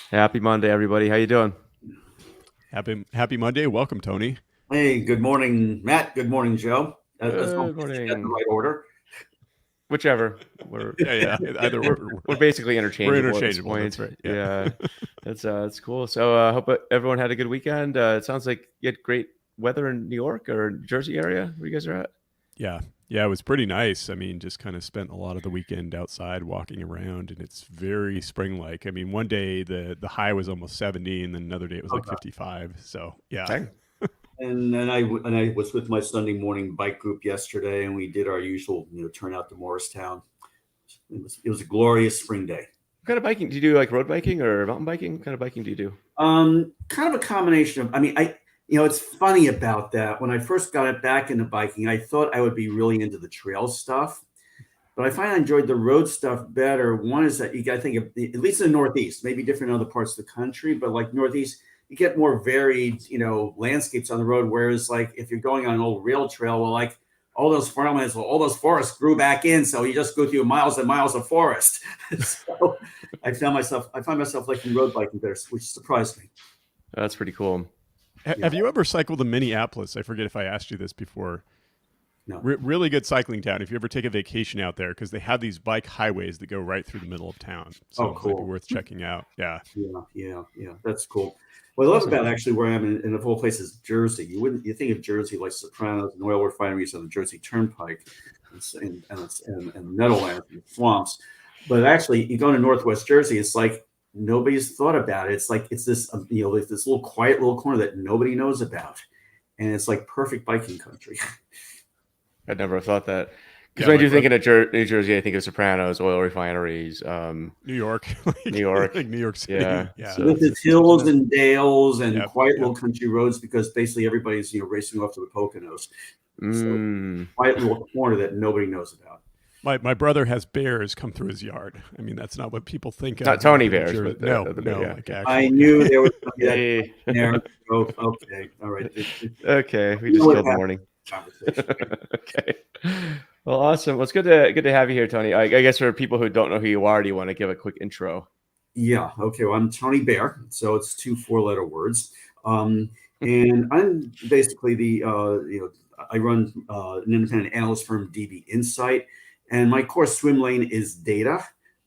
Happy Monday, everybody. How you doing? Happy Monday. Welcome, Tony. Hey, good morning, Matt. Good morning, Joe. As long Good as you got the morning. right order. Whichever. We're Yeah. Either we're we're basically we're interchangeable at this interchangeable. That's point. right. Yeah. Yeah, that's cool. So I hope everyone had a good weekend. It sounds like you had great weather in New York or Jersey area where you guys are at. Yeah. Yeah. It was pretty nice. I mean, just kind of spent a lot of the weekend outside walking around, and it's very spring-like. I mean, one day the high was almost 70, and then another day it was like Okay. 55. So yeah. Dang. And I was with my Sunday morning bike group yesterday, and we did our usual, turnout to Morristown. It was a glorious spring day. What kind of biking do you do? Like road biking or mountain biking? What kind of biking do you do? Kind of a combination of. I mean, it's funny about that. When I first got it back into biking, I thought I would be really into the trail stuff. But I find I enjoyed the road stuff better. One is that you got to think of, at least in the Northeast, maybe different in other parts of the country, but like Northeast, you get more varied, landscapes on the road. Whereas like if you're going on an old rail trail, well, like all those farmlands, well, all those forests grew back in, so you just go through miles and miles of forest. So I find myself liking road biking better, which surprised me. That's pretty cool. Yeah, Have you ever cycled in Minneapolis? I forget if I asked you this before. no. Really good cycling town. If you ever take a vacation out there, because they have these bike highways that go right through the middle of town. So Oh, it might be cool. worth checking out. Yeah. Yeah. That's cool. What I love Awesome. about actually where I am in of all places, Jersey. You think of Jersey like Sopranos and oil refineries on the Jersey Turnpike, and Meadowlands and swamps, but actually you go to Northwest Jersey, it's like nobody's thought about it. It's like it's this like this little quiet little corner that nobody knows about, and it's like perfect biking country. I'd never thought that. Because Yeah. when I My do think brother, of New Jersey, I think of Sopranos, oil refineries, New York, New York. like New York Yeah. City. Yeah. So With its it's hills and dales and Yep. quiet Yep. little country roads, because basically everybody's racing off to the Poconos. So mm, quiet little corner that nobody knows about. My brother has bears come through his yard. I mean, that's not what people think not of when they Tony think of Bears, Jersey. but No, the bear. no, Yeah. like Okay. I actual. Yeah. knew there was going to be that Hey. there. Oh, okay, all right. Okay. We You know just what killed the happened morning. in this conversation. Okay. Well, awesome. Well, it's good to have you here, Tony. I guess for people who don't know who you are, do you want to give a quick intro? Yeah. Okay. Well, I'm Tony Baer, so it's two four-letter words, and I'm basically I run an independent analyst firm, DB Insight, and my core swim lane is data.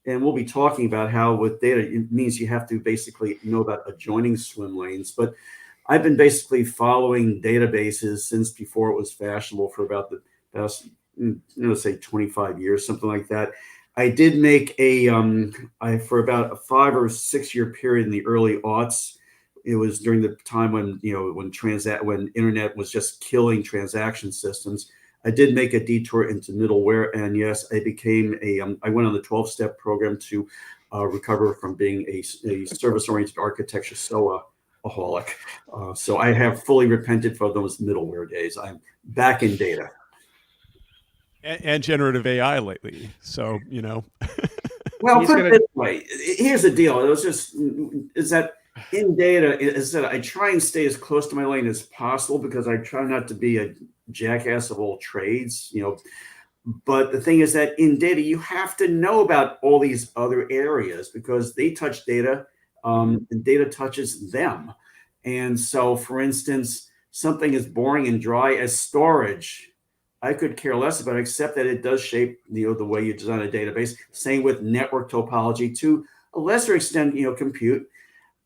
And we'll be talking about how with data it means you have to basically know about adjoining swim lanes. But I've been basically following databases since before it was fashionable for about the past, say 25 years, something like that. I did make for about a 5 or 6 year period in the early aughts. It was during the time when, when internet was just killing transaction systems. I did make a detour into middleware, and yes, I went on the 12-step program to recover from being a service-oriented architecture aholic. So I have fully repented for those middleware days. I'm back in data. And generative AI lately. So, Well, He's put it gonna. this way. Here's the deal. It was just is that in data is that I try and stay as close to my lane as possible because I try not to be a jackass of all trades. But the thing is that in data, you have to know about all these other areas because they touch data, and data touches them. And so, for instance, something as boring and dry as storage, I could care less about, except that it does shape the way you design a database. Same with network topology to a lesser extent, compute.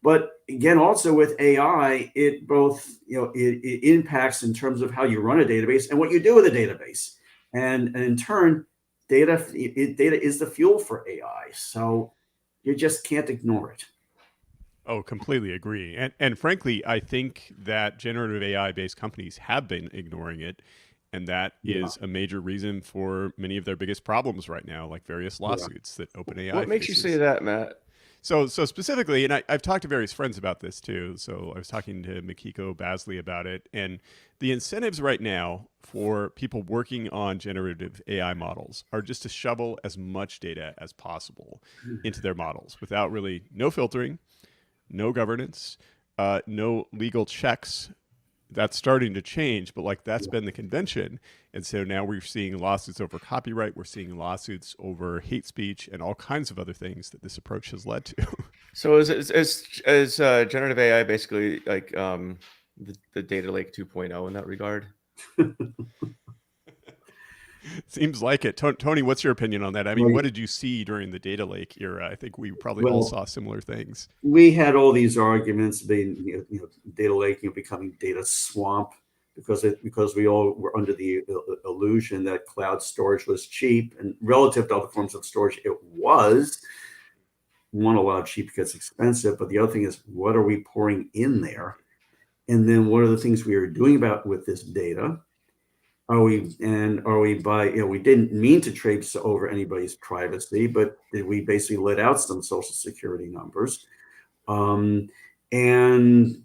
But again, also with AI, it both it impacts in terms of how you run a database and what you do with a database, and in turn, data is the fuel for AI. So you just can't ignore it. oh, completely agree. And frankly, I think that generative AI based companies have been ignoring it. And that Yeah, is a major reason for many of their biggest problems right now, like various yeah. lawsuits that OpenAI What makes you say faces. that, Matt? So specifically, and I've talked to various friends about this too. So I was talking to Makiko Basley about it, and the incentives right now for people working on generative AI models are just to shovel as much data as possible into their models without really no filtering, no governance, no legal checks. That's starting to change, but like that's Yeah. been the convention. And so now we're seeing lawsuits over copyright, we're seeing lawsuits over hate speech and all kinds of other things that this approach has led to. So is generative AI basically like the data lake 2.0 in that regard? Seems like it. Tony, what's your opinion on that? I mean, Right. what did you see during the data lake era? I think we probably all Well, saw similar things. we had all these arguments being, data lake, becoming data swamp because we all were under the illusion that cloud storage was cheap, and relative to other forms of storage, it was. One, a lot cheap because expensive, but the other thing is, what are we pouring in there? And then what are the things we are doing about with this data? Are we by, we didn't mean to traipse over anybody's privacy, but did we basically let out some social security numbers? And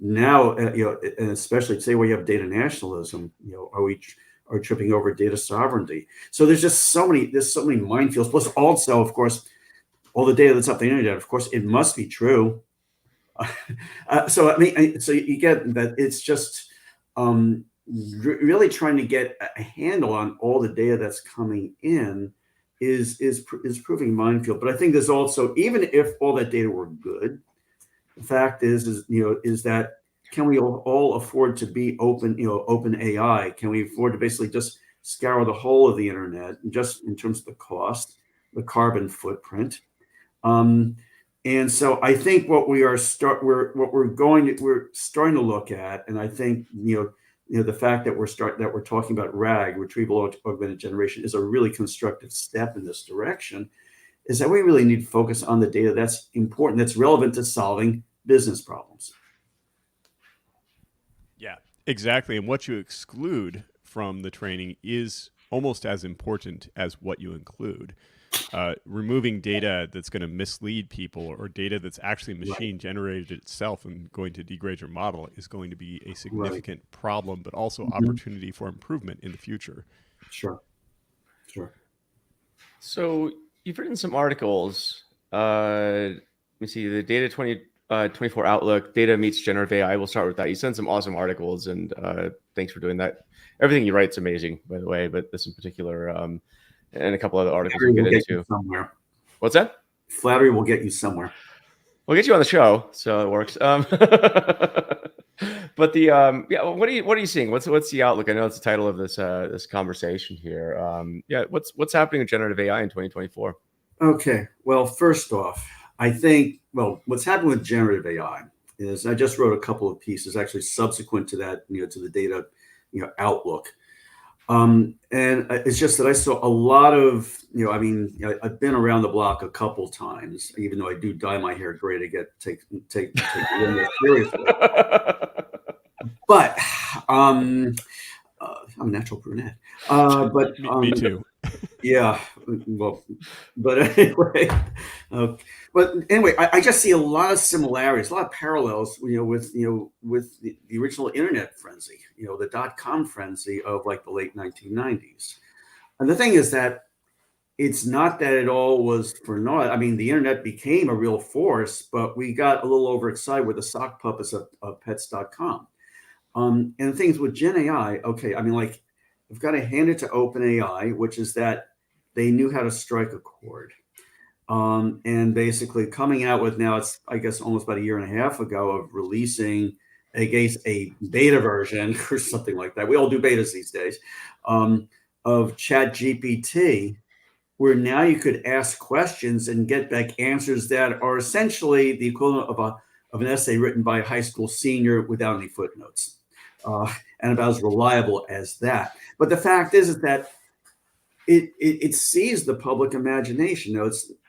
now, and especially say where you have data nationalism, are tripping over data sovereignty? So there's so many minefields. Plus, also, of course, all the data that's up the internet, of course, it must be true. So I mean, so you get that it's just really trying to get a handle on all the data that's coming in is proving minefield. But I think there's also, even if all that data were good, the fact is that, can we all afford to be open, open AI? Can we afford to basically just scour the whole of the internet, just in terms of the cost, the carbon footprint? And so I think what we're starting to look at, and I think the fact that we're talking about RAG, retrieval augmented generation, is a really constructive step in this direction. Is that we really need to focus on the data that's important, that's relevant to solving business problems. Yeah, exactly. And what you exclude from the training is almost as important as what you include. Removing data that's going to mislead people, or data that's actually machine generated itself and going to degrade your model, is going to be a significant problem, but also opportunity for improvement in the future. Sure. So you've written some articles. Let me see, the Data 2024 Outlook, Data Meets Generative AI. We'll start with that. You sent some awesome articles, and thanks for doing that. Everything you write's amazing, by the way, but this in particular, and a couple other articles we'll get into. Somewhere. What's that? Flattery will get you somewhere. We'll get you on the show, so it works. But the what are you seeing? What's the outlook? I know it's the title of this this conversation here. What's happening with generative AI in 2024? Okay, well, first off, I think what's happening with generative AI is, I just wrote a couple of pieces actually subsequent to that, to the data, outlook. And it's just that I saw a lot of, I've been around the block a couple times, even though I do dye my hair gray to take it a little more seriously. But I'm a natural brunette. But me too. Yeah, well, but anyway, but anyway, I just see a lot of similarities, a lot of parallels, with the original internet frenzy, the .com frenzy of like the late 1990s. And the thing is that it's not that it all was for naught. I mean, the internet became a real force, but we got a little overexcited with the sock puppets of pets.com. And the things with Gen AI, okay, I mean, like, I've got to hand it to OpenAI, which is that they knew how to strike a chord. And basically coming out with, now it's, I guess, almost about a year and a half ago, of releasing, I guess, a beta version or something like that. We all do betas these days, of ChatGPT, where now you could ask questions and get back answers that are essentially the equivalent of an essay written by a high school senior without any footnotes, and about as reliable as that. But the fact is that it sees the public imagination.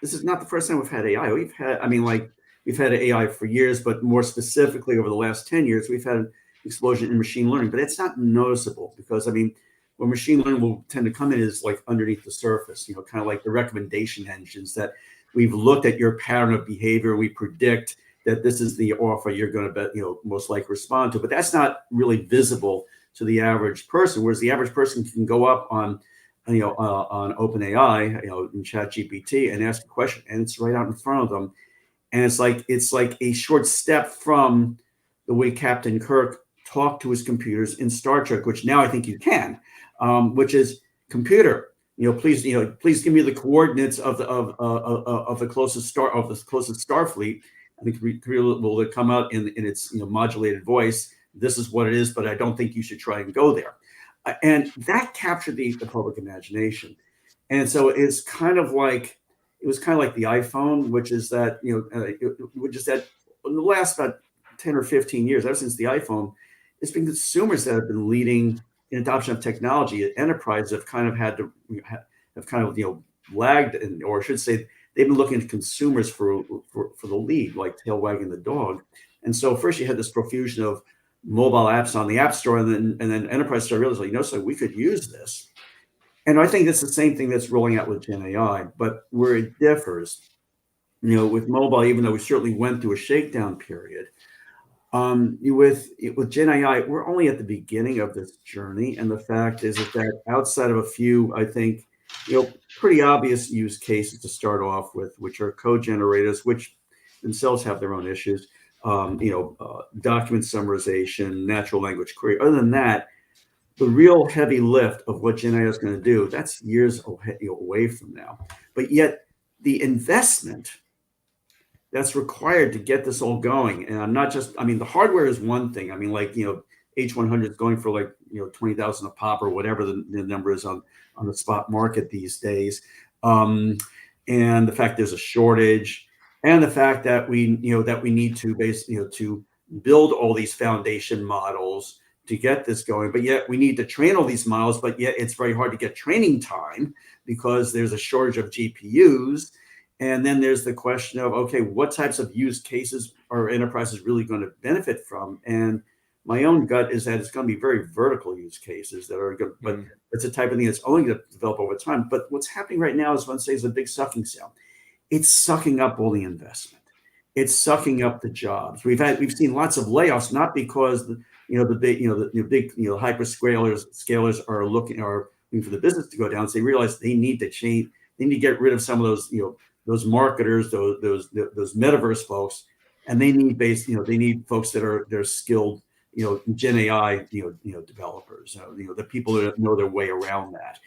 This is not the first time we've had AI. We've had AI for years, but more specifically over the last 10 years, we've had an explosion in machine learning. But it's not noticeable because, where machine learning will tend to come in is like underneath the surface, kind of like the recommendation engines that we've looked at your pattern of behavior. We predict that this is the offer you're going to most likely respond to, but that's not really visible to the average person. Whereas the average person can go up on OpenAI, in ChatGPT, and ask a question, and it's right out in front of them. And it's like a short step from the way Captain Kirk talked to his computers in Star Trek, which now I think you can, which is, computer, please give me the coordinates of the closest Starfleet. I think will come out in its modulated voice. This is what it is, but I don't think you should try and go there. And that captured the public imagination. And so it's kind of like it was kind of like the iPhone, which is that which is that in the last about 10 or 15 years, ever since the iPhone, it's been consumers that have been leading in adoption of technology. Enterprises have kind of had to have kind of lagged, or I should say, they've been looking at consumers for the lead, like tail wagging the dog. And so first you had this profusion of mobile apps on the App Store, and then enterprise started realizing, so we could use this. And I think that's the same thing that's rolling out with Gen AI, but where it differs, with mobile, even though we certainly went through a shakedown period, with Gen AI, we're only at the beginning of this journey. And the fact is that outside of a few, I think, pretty obvious use cases to start off with, which are code generators, which themselves have their own issues, document summarization, natural language query. Other than that, the real heavy lift of what Gen AI is going to do, that's years away from now. But yet the investment that's required to get this all going, and I'm not just, the hardware is one thing. H100 is going for like 20,000 a pop or whatever the number is on the spot market these days, and the fact there's a shortage, and the fact that we need to to build all these foundation models to get this going, but yet we need to train all these models, but yet it's very hard to get training time because there's a shortage of GPUs. And then there's the question of, okay, what types of use cases are enterprises really going to benefit from? And my own gut is that it's going to be very vertical use cases that are good, but it's a type of thing that's only going to develop over time. But what's happening right now is, let's say, is a big sucking sound. It's sucking up all the investment. It's sucking up the jobs. We've seen lots of layoffs, not because the big hyperscalers are looking for the business to go down. So they realize they need to change. They need to get rid of some of those marketers, those metaverse folks, and they need folks that are skilled, Gen AI, developers, the people that know their way around that.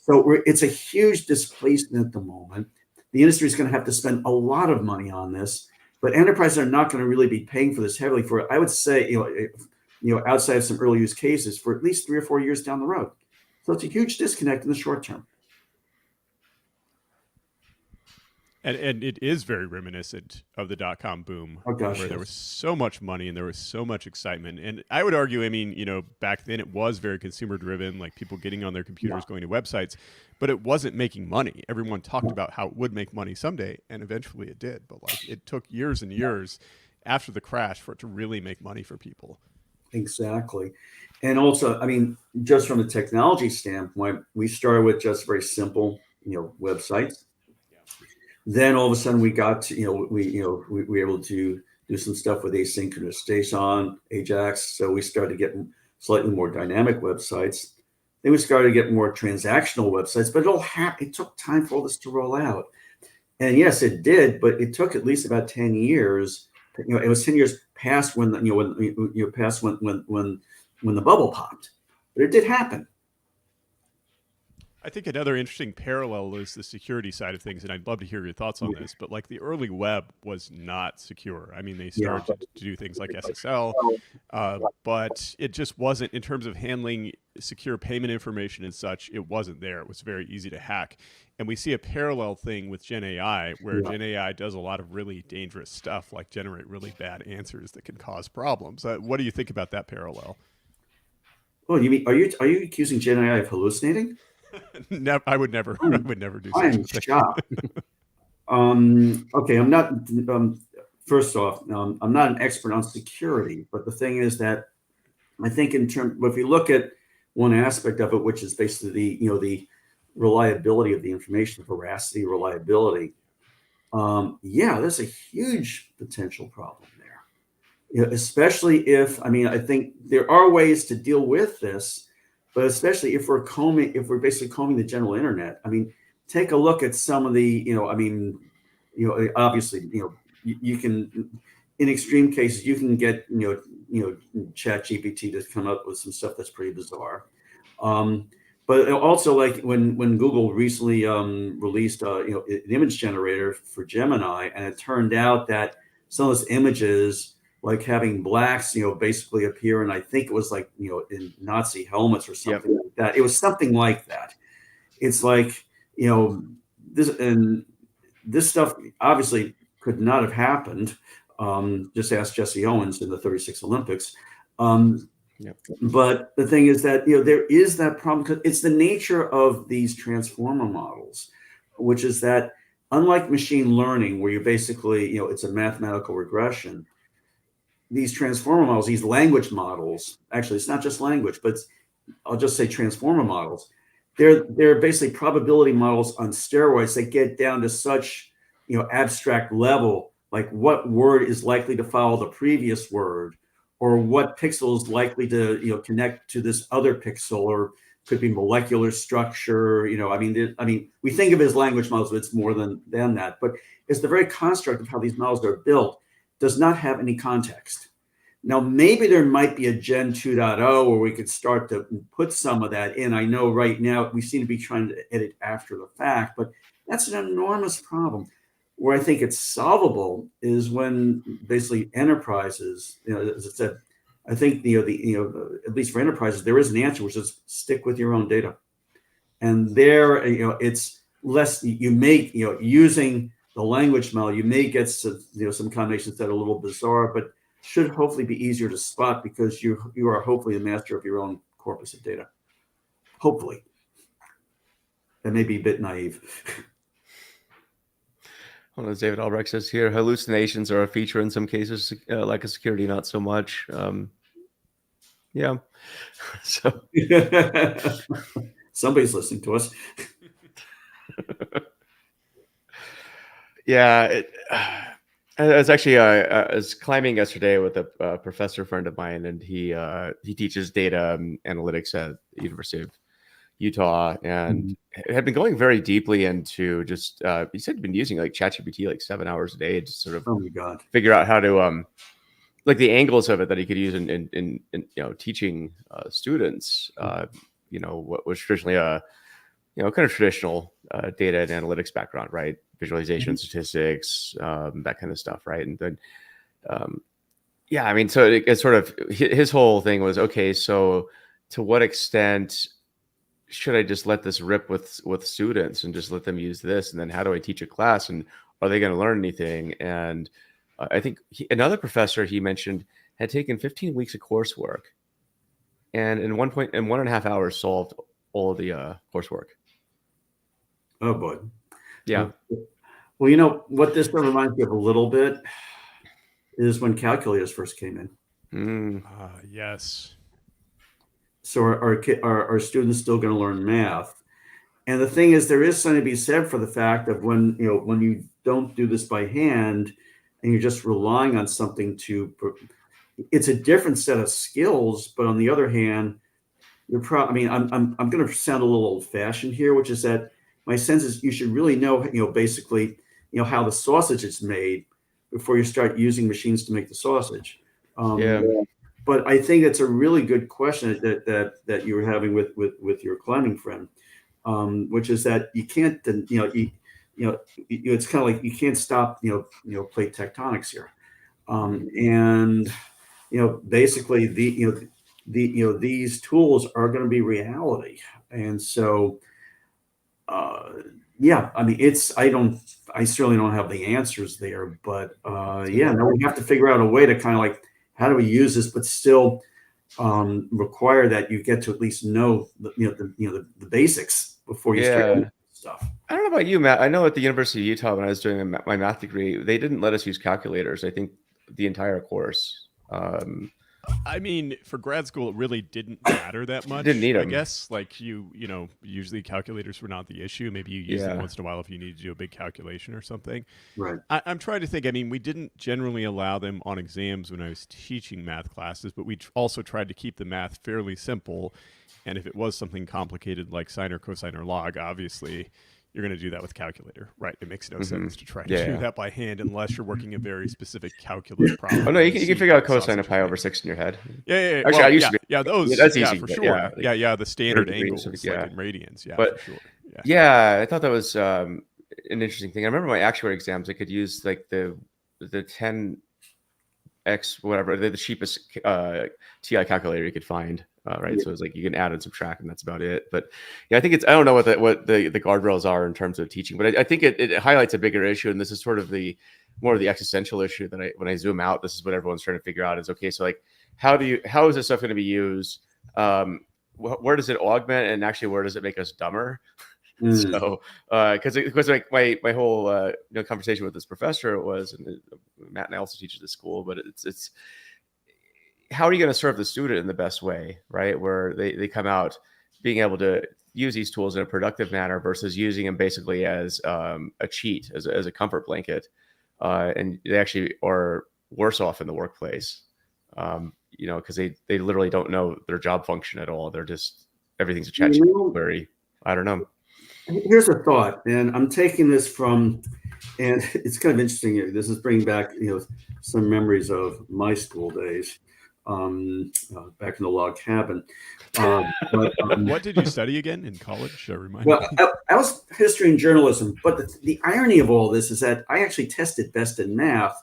So it's a huge displacement at the moment. The industry is going to have to spend a lot of money on this, but enterprises are not going to really be paying for this heavily for, I would say, outside of some early use cases, for at least 3 or 4 years down the road. So it's a huge disconnect in the short term. And it is very reminiscent of the dot-com boom, where there was so much money and there was so much excitement. And I would argue, back then it was very consumer-driven, like people getting on their computers, going to websites, but it wasn't making money. Everyone talked about how it would make money someday, and eventually it did. But it took years and years after the crash for it to really make money for people. Exactly. And also, just from a technology standpoint, we started with just very simple, websites. Then all of a sudden we got to, we were able to do some stuff with asynchronous JSON, AJAX. So we started getting slightly more dynamic websites. Then we started to get more transactional websites, but it took time for all this to roll out. And yes, it did, but it took at least about 10 years. It was 10 years past when when the bubble popped, but it did happen. I think another interesting parallel is the security side of things, and I'd love to hear your thoughts on this. But the early web was not secure. They started to do things like SSL, but it just wasn't, in terms of handling secure payment information and such, it wasn't there. It was very easy to hack. And we see a parallel thing with Gen AI, where Gen AI does a lot of really dangerous stuff, like generate really bad answers that can cause problems. What do you think about that parallel? Oh, you mean, are you accusing Gen AI of hallucinating? No, I would never do such a thing. I'm shocked. Okay, I'm not. First off, I'm not an expert on security, but the thing is that I think if you look at one aspect of it, which is basically the reliability of the information, veracity, reliability. There's a huge potential problem there. Especially if I think there are ways to deal with this. But especially if we're basically combing the general internet. Take a look at some of the, obviously, you can, in extreme cases, you can get, Chat GPT to come up with some stuff that's pretty bizarre. But also, like when Google recently released, an image generator for Gemini, and it turned out that some of those images, like having blacks, basically appear, and I think it was like, in Nazi helmets or something like that. It was something like that. It's like, this stuff obviously could not have happened. Just ask Jesse Owens in the 36 Olympics. But the thing is that, there is that problem because it's the nature of these transformer models, which is that unlike machine learning, where you basically, it's a mathematical regression, these transformer models, these language models, actually, it's not just language, but I'll just say transformer models. They're basically probability models on steroids that get down to such, abstract level, like what word is likely to follow the previous word, or what pixel is likely to, connect to this other pixel, or could be molecular structure. We think of it as language models, but it's more than that. But it's the very construct of how these models are built does not have any context. Now, maybe there might be a Gen 2.0 where we could start to put some of that in. I know right now we seem to be trying to edit after the fact, but that's an enormous problem. Where I think it's solvable is when basically enterprises, as I said, I think at least for enterprises, there is an answer, which is stick with your own data. And there, it's less, you make, using the language model, you may get some combinations that are a little bizarre, but should hopefully be easier to spot because you are hopefully the master of your own corpus of data. Hopefully. That may be a bit naive. Well, as David Albrecht says here, hallucinations are a feature in some cases, like a security, not so much. Yeah. So somebody's listening to us. Yeah. I was actually I was climbing yesterday with a professor friend of mine, and he teaches data analytics at the University of Utah, and had been going very deeply into just he said he'd been using like ChatGPT like 7 hours a day to sort of figure out how to like the angles of it that he could use in teaching students what was traditionally a kind of traditional data and analytics background, right? Visualization, statistics, that kind of stuff, right? And then so it's sort of his whole thing was, okay, so to what extent should I just let this rip with students and just let them use this? And then how do I teach a class? And are they going to learn anything? And I think another professor he mentioned had taken 15 weeks of coursework, and in 1.5 hours solved all of the coursework. Oh boy. Yeah. Well, what this reminds me of a little bit is when calculators first came in. Yes. So our students still going to learn math? And the thing is, there is something to be said for the fact of when you don't do this by hand and you're just relying on something it's a different set of skills. But on the other hand, I'm going to sound a little old-fashioned here, which is that my sense is you should really know, basically, how the sausage is made before you start using machines to make the sausage. But I think it's a really good question that you were having with your climbing friend, which is that you can't, it's kind of like you can't stop, plate tectonics here, and basically these tools are going to be reality, and so I certainly don't have the answers there, but we have to figure out a way to kind of like, how do we use this, but still require that you get to at least know the basics before you start doing stuff. I don't know about you, Matt. I know at the University of Utah, when I was doing my math degree, they didn't let us use calculators. I think the entire course. I mean, for grad school, it really didn't matter that much. Didn't need them. I guess. Like usually calculators were not the issue. Maybe you use them once in a while if you need to do a big calculation or something. Right. I'm trying to think. I mean, we didn't generally allow them on exams when I was teaching math classes, but we also tried to keep the math fairly simple. And if it was something complicated like sine or cosine or log, obviously you're going to do that with calculator, right? It makes no sense to try to do that by hand unless you're working a very specific calculus problem. Oh no, you can figure out cosine of pi over 6 in your head. Yeah. Actually, well, I used to be. Those. That's easy. For sure. The standard angles, like in radians. Yeah, but, for sure. Yeah, I thought that was an interesting thing. I remember my actuary exams, I could use like the the 10x whatever, the cheapest TI calculator you could find, right? Yeah. So it's like you can add and subtract, and that's about it. But yeah, I think I don't know what the guardrails are in terms of teaching, but I think it highlights a bigger issue, and this is sort of more of the existential issue that when I zoom out, this is what everyone's trying to figure out is, okay, so like how is this stuff going to be used? Where does it augment, and actually where does it make us dumber? So because like my whole conversation with this professor was, and Matt and I also teach at this school, but it's how are you going to serve the student in the best way, right? Where they come out being able to use these tools in a productive manner versus using them basically as a cheat, as a comfort blanket, and they actually are worse off in the workplace, because they literally don't know their job function at all. They're just, everything's a chat query. I don't know. Here's a thought, and I'm taking this from, and it's kind of interesting. This is bringing back, some memories of my school days, back in the log cabin. What did you study again in college? Remind Well, me. I was history and journalism, but the irony of all this is that I actually tested best in math.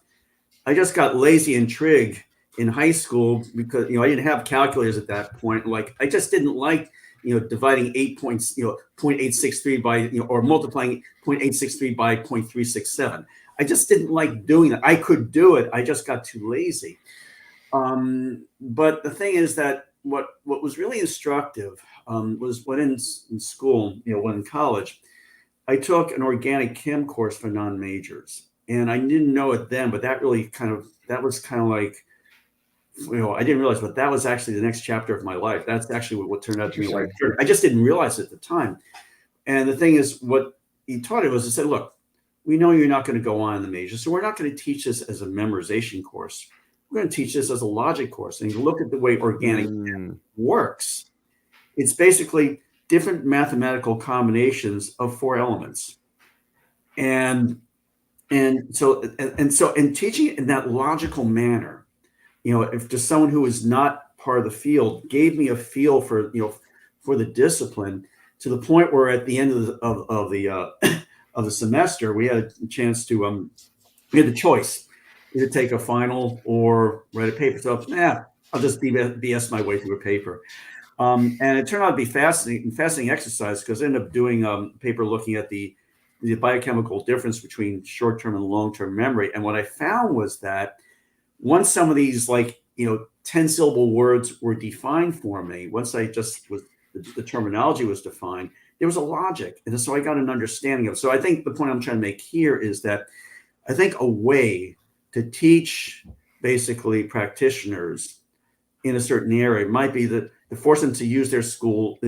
I just got lazy and trig in high school because I didn't have calculators at that point. Like I just didn't like dividing 0.863 by or multiplying 0.863 by 0.367. I just didn't like doing that. I could do it. I just got too lazy. But the thing is that what was really instructive was when in school, when in college, I took an organic chem course for non-majors, and I didn't know it then, but that was kind of like, I didn't realize, but that was actually the next chapter of my life. That's actually what turned out to be my life. I just didn't realize it at the time. And the thing is, what he taught it was, he said, look, we know you're not going to go on in the major, so we're not going to teach this as a memorization course. We're going to teach this as a logic course. And you look at the way organic works. It's basically different mathematical combinations of 4 elements. And so teaching it in that logical manner, if to someone who is not part of the field, gave me a feel for the discipline, to the point where at the end of the semester, we had a chance to we had the choice either take a final or write a paper. So I'll just BS my way through a paper. And it turned out to be fascinating exercise, because I ended up doing a paper looking at the biochemical difference between short-term and long-term memory. And what I found was that once some of these 10-syllable words were defined for me, once the terminology was defined, there was a logic. And so I got an understanding of it. So I think the point I'm trying to make here is that I think a way to teach basically practitioners in a certain area might be to force them to use their skills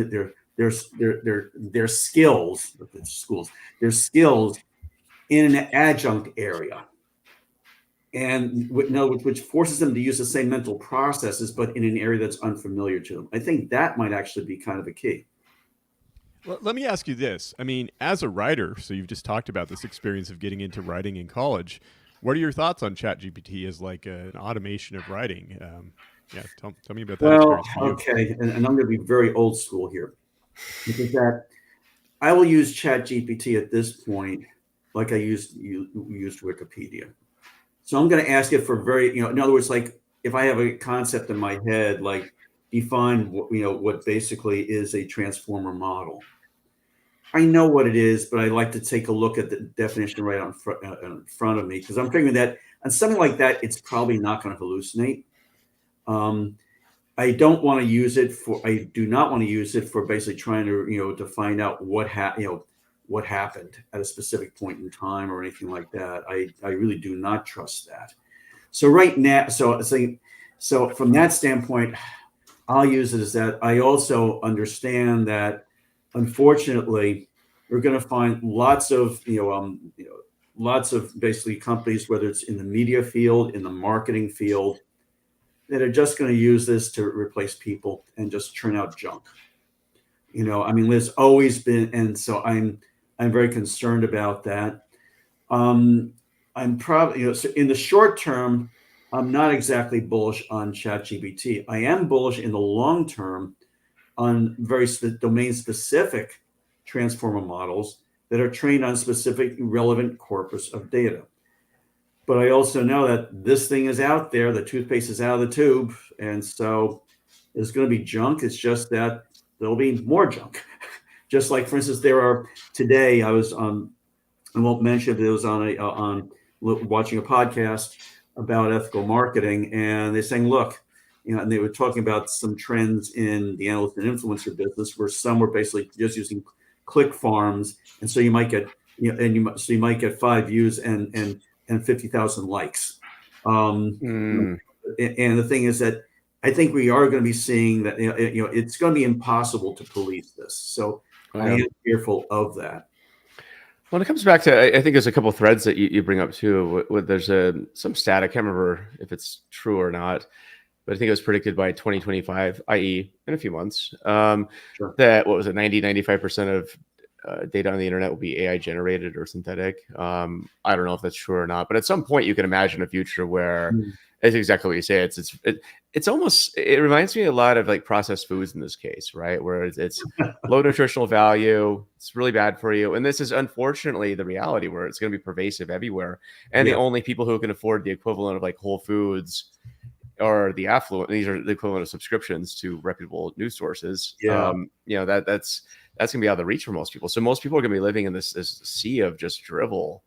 in an adjunct area, and which forces them to use the same mental processes, but in an area that's unfamiliar to them. I think that might actually be kind of a key. Well, let me ask you this. I mean, as a writer, so you've just talked about this experience of getting into writing in college. What are your thoughts on ChatGPT as like an automation of writing? Tell me about that experience for you. Okay, and I'm going to be very old school here, because that I will use ChatGPT at this point like I used Wikipedia. So I'm going to ask it for in other words, like if I have a concept in my head, like define what basically is a transformer model. I know what it is, but I like to take a look at the definition right in front of me, because I'm figuring that on something like that, it's probably not going to hallucinate. I do not want to use it for basically trying to find out what happened at a specific point in time or anything like that. I really do not trust that. So right now, so from that standpoint, I'll use it as that. I also understand that, unfortunately, we're going to find lots of basically companies, whether it's in the media field, in the marketing field, that are just going to use this to replace people and just churn out junk. There's always been, and so I'm very concerned about that. I'm probably, so in the short term, I'm not exactly bullish on ChatGPT. I am bullish in the long term on very domain-specific transformer models that are trained on specific relevant corpus of data. but I also know that this thing is out there. The toothpaste is out of the tube, and so there's going to be junk. It's just that there'll be more junk. Just like, for instance, there are today. I was on. I won't mention it. It was on watching a podcast about ethical marketing, and they're saying, look, and they were talking about some trends in the analyst and influencer business, where some were basically just using click farms, and so you might get, so you might get 5 views and 50,000 likes. And the thing is that I think we are going to be seeing that it's going to be impossible to police this. So I am fearful of that. Well, it comes back to, I think there's a couple of threads that you bring up too. There's some stat, I can't remember if it's true or not, but I think it was predicted by 2025, i.e. in a few months, that, 95% of data on the internet will be AI generated or synthetic. I don't know if that's true or not, but at some point you can imagine a future where it's exactly what you say. It's almost, it reminds me a lot of like processed foods in this case, right? Where it's low nutritional value, it's really bad for you. And this is unfortunately the reality where it's going to be pervasive everywhere. And the only people who can afford the equivalent of like Whole Foods are the affluent. These are the equivalent of subscriptions to reputable news sources. That's going to be out of the reach for most people. So most people are going to be living in this sea of just drivel,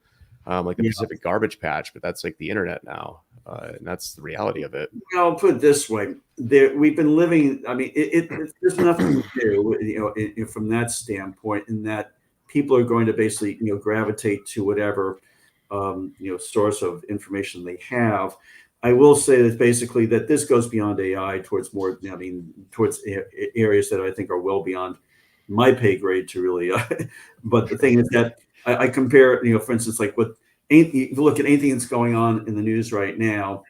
like the Pacific garbage patch, but that's like the internet now. And that's the reality of it. I'll put it this way: we've been living. I mean, there's nothing new, from that standpoint. In that people are going to basically, gravitate to whatever, source of information they have. I will say that basically that this goes beyond AI towards more. I mean, towards areas that I think are well beyond my pay grade to really. But the thing is that I compare, for instance, like if you look at anything that's going on in the news right now,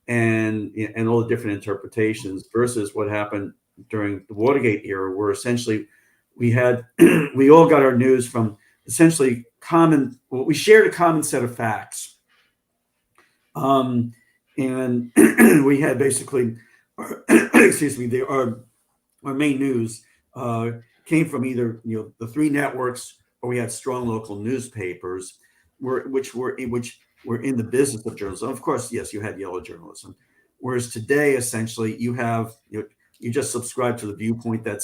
and all the different interpretations versus what happened during the Watergate era, where essentially we all got our news from essentially we shared a common set of facts, and we had basically, excuse me, our main news came from either the 3 networks, or we had strong local newspapers, which were in the business of journalism. Of course, yes, you had yellow journalism. Whereas today, essentially, you have you just subscribe to the viewpoint that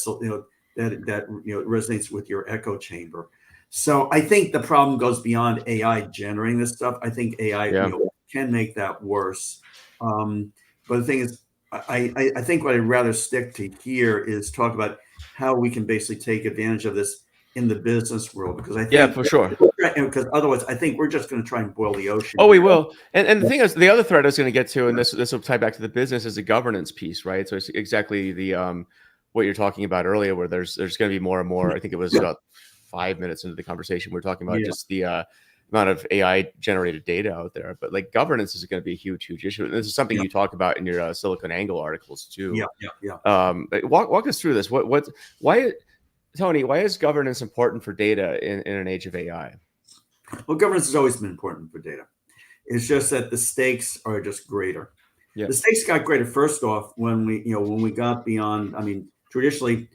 resonates with your echo chamber. So I think the problem goes beyond AI generating this stuff. I think AI can make that worse. But the thing is, I think what I'd rather stick to here is talk about how we can basically take advantage of this in the business world, because I think for sure. Because otherwise, I think we're just going to try and boil the ocean. Oh, we will. And the thing is, the other thread I was going to get to, and this will tie back to the business, is the governance piece, right? So it's exactly the what you're talking about earlier, where there's going to be more and more. I think it was about 5 minutes into the conversation, we we're talking about just the amount of AI generated data out there. But like governance is going to be a huge issue. And this is something you talk about in your SiliconANGLE articles too. But walk us through this. Why, Tony, why is governance important for data in an age of AI? Well, governance has always been important for data. It's just that the stakes are just greater. The stakes got greater first off when we got beyond. I mean, traditionally,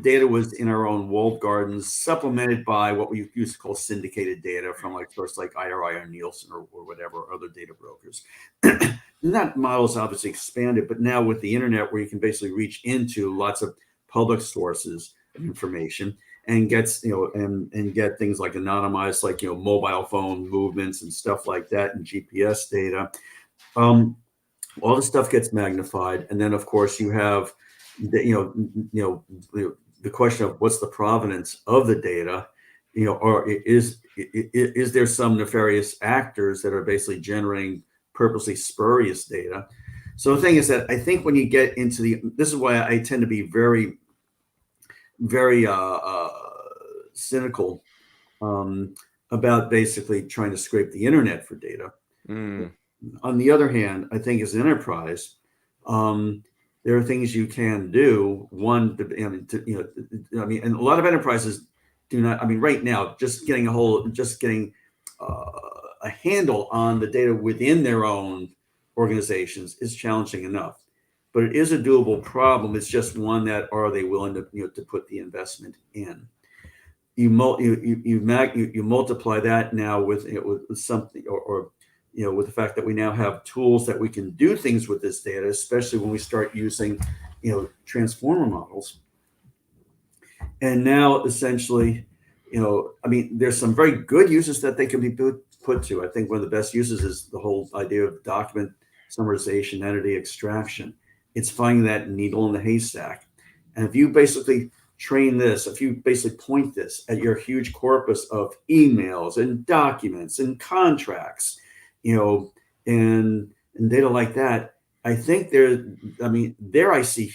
data was in our own walled gardens, supplemented by what we used to call syndicated data from like sources like IRI or Nielsen or whatever other data brokers. And that model's obviously expanded, but now with the internet, where you can basically reach into lots of public sources of information and gets and get things like anonymized, like mobile phone movements and stuff like that, and GPS data. All this stuff gets magnified, and then of course you have the question of what's the provenance of the data, or is there some nefarious actors that are basically generating purposely spurious data? So the thing is that I think when you get into this is why I tend to be very, very cynical about basically trying to scrape the internet for data. On the other hand, I think as an enterprise, there are things you can do. One, and a lot of enterprises do not. I mean, right now, just getting a handle on the data within their own organizations is challenging enough. But it is a doable problem. It's just one that are they willing to put the investment in? You multiply that now with something or with the fact that we now have tools that we can do things with this data, especially when we start using, transformer models. And now essentially, there's some very good uses that they can be put to. I think one of the best uses is the whole idea of document summarization, entity extraction. It's finding that needle in the haystack. And if you basically train this, if you basically point this at your huge corpus of emails and documents and contracts, and data like that, I think there I see,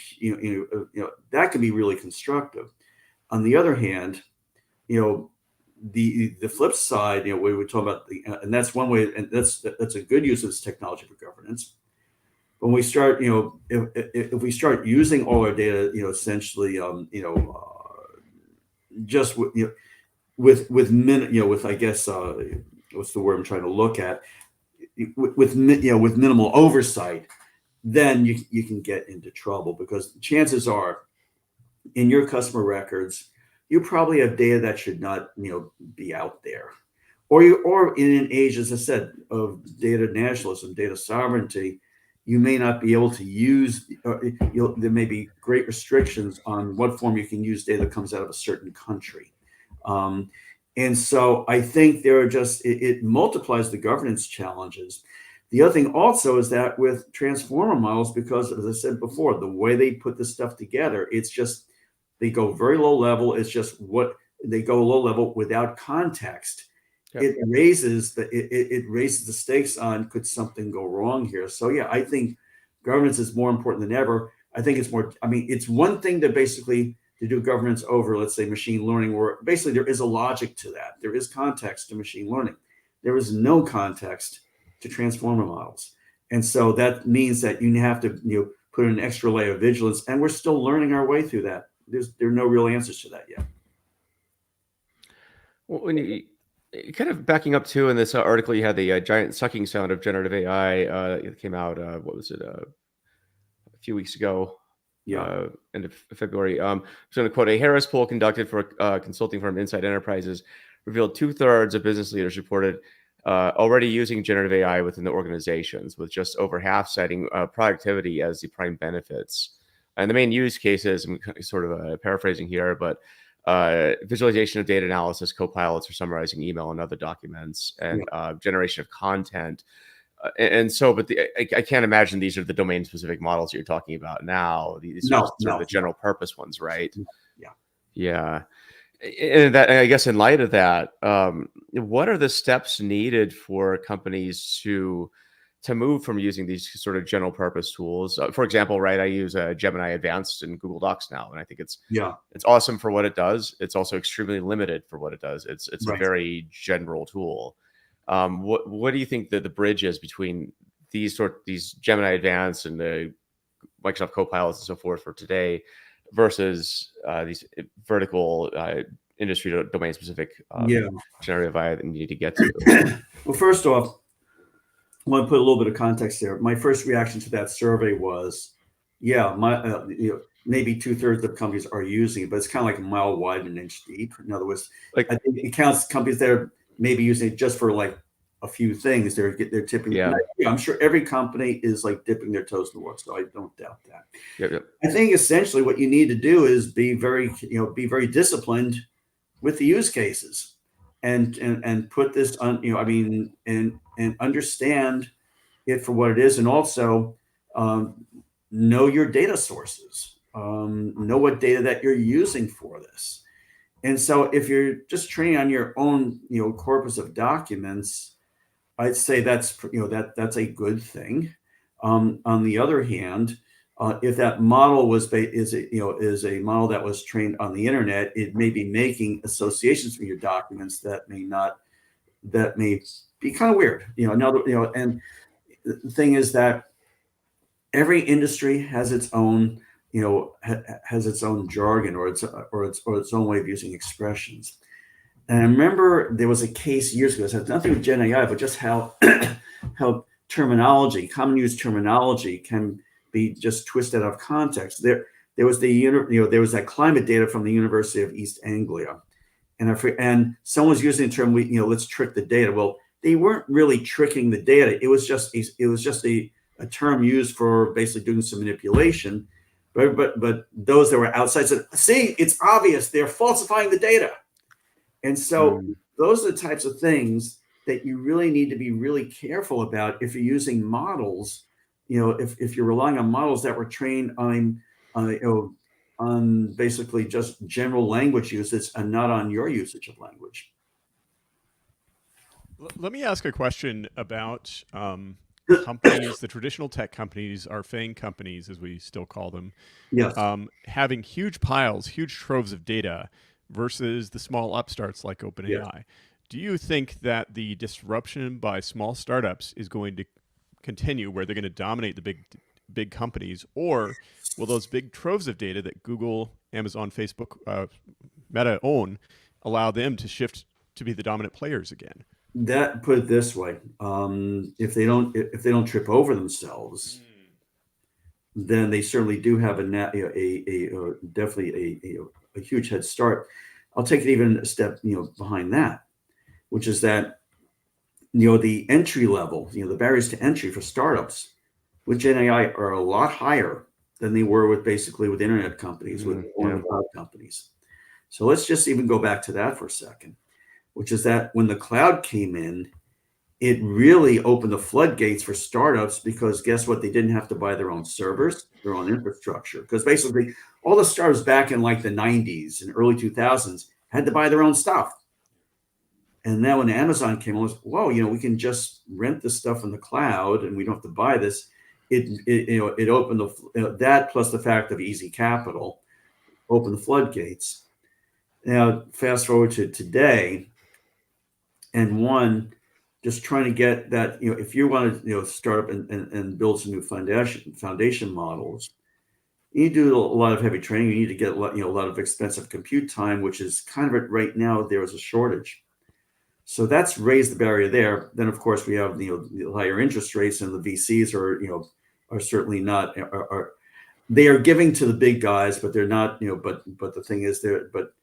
that can be really constructive. On the other hand, the flip side, we would talk about and that's one way, and that's a good use of this technology for governance. When we start, if we start using all our data, essentially, just with I guess what's the word I'm trying to look at, with minimal oversight, then you can get into trouble, because chances are in your customer records, you probably have data that should not, be out there, or in an age, as I said, of data nationalism, data sovereignty, you may not be able to use. There may be great restrictions on what form you can use data that comes out of a certain country, and so I think there are it multiplies the governance challenges. The other thing also is that with transformer models, because as I said before, the way they put this stuff together, it's just they go very low level. It's just they go low level without context. Yep. It raises the stakes on, could something go wrong here? So yeah, I think governance is more important than ever. I think it's more. It's one thing to basically to do governance over, let's say, machine learning, where basically there is a logic to that. There is context to machine learning. There is no context to transformer models, and so that means that you have to put an extra layer of vigilance, and we're still learning our way through that. There are no real answers to that yet. Well, when you kind of backing up too, in this article, you had the giant sucking sound of generative AI. It came out, what was it, a few weeks ago, end of February. I'm just going to quote: a Harris poll conducted for consulting firm Insight Enterprises revealed 2/3 of business leaders reported already using generative AI within their organizations, with just over half citing productivity as the prime benefits. And the main use cases, I'm sort of paraphrasing here, but visualization of data analysis, copilots for summarizing email and other documents, and generation of content. And so, but I can't imagine these are the domain-specific models you're talking about now. These are sort of the general purpose ones, right? Yeah. And that, I guess, in light of that, what are the steps needed for companies to move from using these sort of general purpose tools? For example, right, I use Gemini Advanced in Google Docs now, and I think it's awesome for what it does. It's also extremely limited for what it does. It's a very general tool. What do you think that the bridge is between these Gemini Advanced and the Microsoft Copilots and so forth for today versus these vertical industry domain specific generative AI that you need to get to? Well, first off, I want to put a little bit of context there. My first reaction to that survey was, maybe 2/3 of companies are using it, but it's kind of like a mile wide and an inch deep. In other words, I think it counts companies that are maybe using it just for like a few things. They're tipping. Yeah, I'm sure every company is like dipping their toes in the water, so I don't doubt that. Yep. I think essentially what you need to do is be very disciplined with the use cases. And put this on, and understand it for what it is, and also know your data sources, know what data that you're using for this. And so, if you're just training on your own, corpus of documents, I'd say that's a good thing. On the other hand, if that model is a model that was trained on the internet, it may be making associations from your documents that may be kind of weird. And the thing is that every industry has its own jargon or its own way of using expressions. And I remember there was a case years ago. It had nothing with Gen AI, but just how common use terminology can be just twisted out of context. There was that climate data from the University of East Anglia, and someone was using the term, let's trick the data. Well, they weren't really tricking the data. It was just a term used for basically doing some manipulation. But those that were outside said, see, it's obvious they're falsifying the data. And so those are the types of things that you really need to be really careful about if you're using models. If you're relying on models that were trained on basically just general language usage and not on your usage of language. Let me ask a question about companies, the traditional tech companies, our FANG companies, as we still call them, Yes. having huge piles, huge troves of data versus the small upstarts like OpenAI. Yeah. Do you think that the disruption by small startups is going to continue, where they're going to dominate the big companies, or will those big troves of data that Google, Amazon, Facebook, Meta own allow them to shift to be the dominant players again? That, put it this way, if they don't trip over themselves, then they certainly do have definitely a huge head start. I'll take it even a step behind that, which is that the entry level, the barriers to entry for startups with Gen AI are a lot higher than they were with internet companies, with cloud companies. So let's just even go back to that for a second, which is that when the cloud came in, it really opened the floodgates for startups, because guess what? They didn't have to buy their own servers, their own infrastructure, because basically all the startups back in like the 90s and early 2000s had to buy their own stuff. And then when Amazon came along, whoa, we can just rent this stuff in the cloud and we don't have to buy this. It opened that, plus the fact of easy capital, opened the floodgates. Now, fast forward to today, and just trying to get that, if you want to, start up and build some new foundation models, you need to do a lot of heavy training. You need to get a lot of expensive compute time, which is kind of right now there is a shortage. So that's raised the barrier there. Then of course we have the higher interest rates, and the VCs are certainly not they are giving to the big guys, but they're not but the thing is but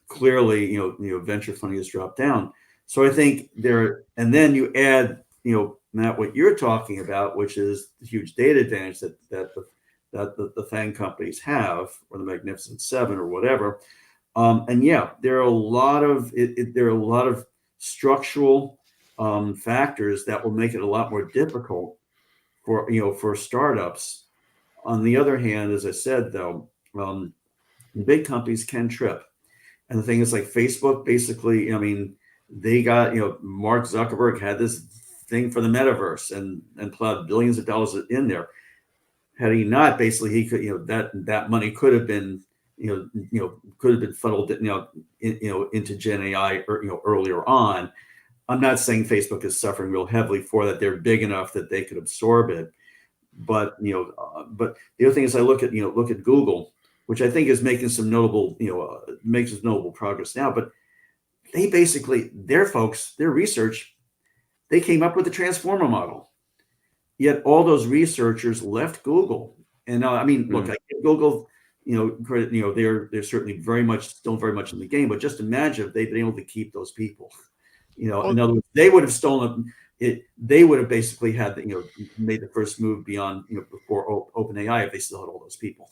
clearly venture funding has dropped down. So I think and then you add Matt, what you're talking about, which is the huge data advantage that the FANG companies have, or the Magnificent Seven or whatever. And there are a lot of structural factors that will make it a lot more difficult for startups. On the other hand, as I said, though, big companies can trip. And the thing is, like Facebook, basically, they got, Mark Zuckerberg had this thing for the metaverse and plowed billions of dollars in there. Had he not, basically, he could, that money could have been, could have been funneled, into Gen AI, earlier on. I'm not saying Facebook is suffering real heavily for that. They're big enough that they could absorb it. But but the other thing is, I look at Google, which I think is making some notable progress now. But they basically, their research, they came up with the transformer model. Yet all those researchers left Google. And now, look, I give Google, credit, they're certainly still very much in the game. But just imagine if they'd been able to keep those people. In other words, they would have stolen it. They would have basically had made the first move beyond before OpenAI if they still had all those people.